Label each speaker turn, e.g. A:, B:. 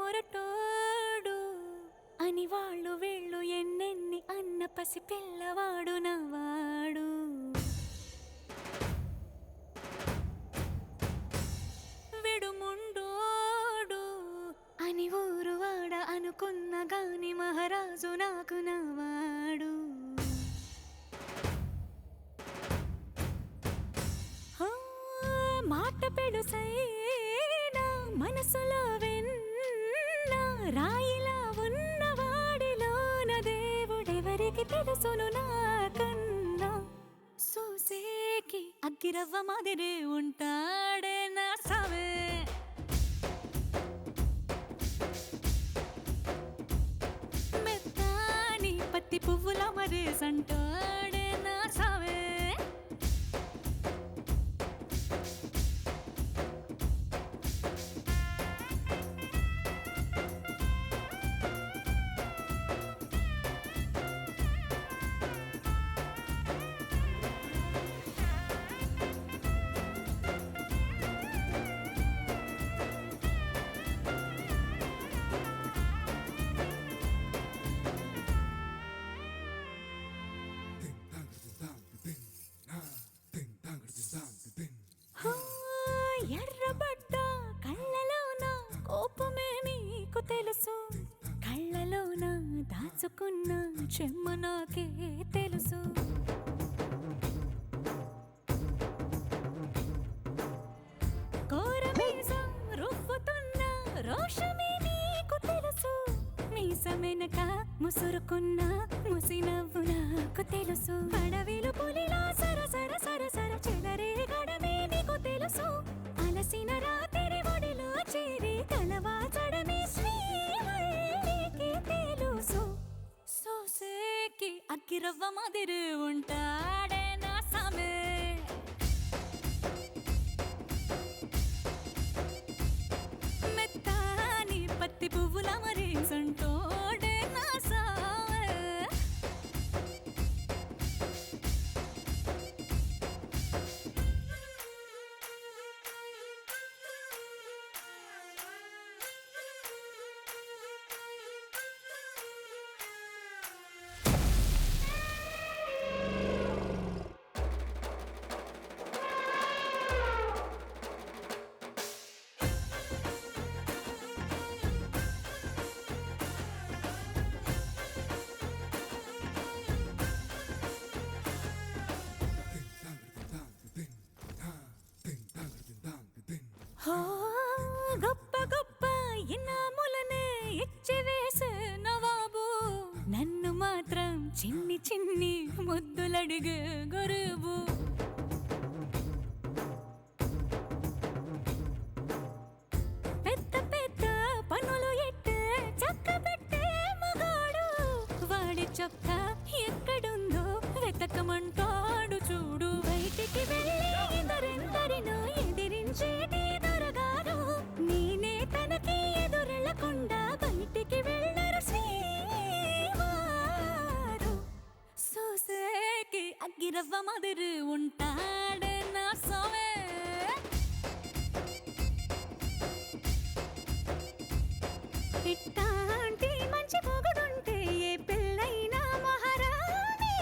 A: మొరటోడు అని వాళ్ళు వీళ్ళు ఎన్నెన్ని అన్న పసి పిల్లవాడు నవ్వాడు. విడుముండోడు అని ఊరు వాడ అనుకున్న గాని మహారాజు నాకు నవ్వాడు. మాట పెడుసైనా మనసులో వెన్న రాయిలా ఉన్నవాడిలోన దేవుడెవరికి తెలుసును నాకన్నా. సూసేకి అగ్గిరవ్వ మాదిరి ఉంటాడే నా సావే. మెత్తాని పత్తి పువ్వుల మరేసంటాడే నా సావే. ఎర్రబడ్డ కళ్ళలోన కోపమే నీకు తెలుసు, కళ్ళలోన దాచుకున్న చెమ్మ నాకే తెలుసు. కోరమీసం రువ్వుతున్న రోషమే నీకు తెలుసు, మీసమెనక ముసురుకున్న ముసినవ్వు నాకు తెలుసు. అడవిలు పులిలా సరసర సరసర చెలరేగడమే నీకు తెలుసు, అలసిన రాత్రి ఒడిలో చేరి కలవాచడమే శ్రీహరికి తెలుసు. సోసేకి అగ్గిరవ్వ మాదిరి ఉంటాడే నా సామే. మెత్తాని పత్తి పువ్వుల మరేసంటోడే నా సామే. గొప్ప గొప్ప ఇనాములనే ఇచ్చివేసే నవాబు, నన్ను మాత్రం చిన్ని చిన్ని ముద్దులడిగే గురువు. పెద్ద పెద్ద పనులు ఎట్టే చక్క పెట్టే మగాడు, వాడి చొక్క ఎక్కడుందో వెతకమంటాడు చూడు. బయటికి వెళ్ళి ఇద్దరెందరినో ఎదిరించేటి దొరగారు, నేనే తనకి ఎదురెళ్ళకుండా బయటికి వెళ్ళరు శ్రీవారు. సోసేకి అగ్గిరవ్వ మాదిరి ఉంటాడే నా సామే. ఇట్టాంటి మంచి పొగడుంటే ఏ పెళ్ళైనా మహారాణి.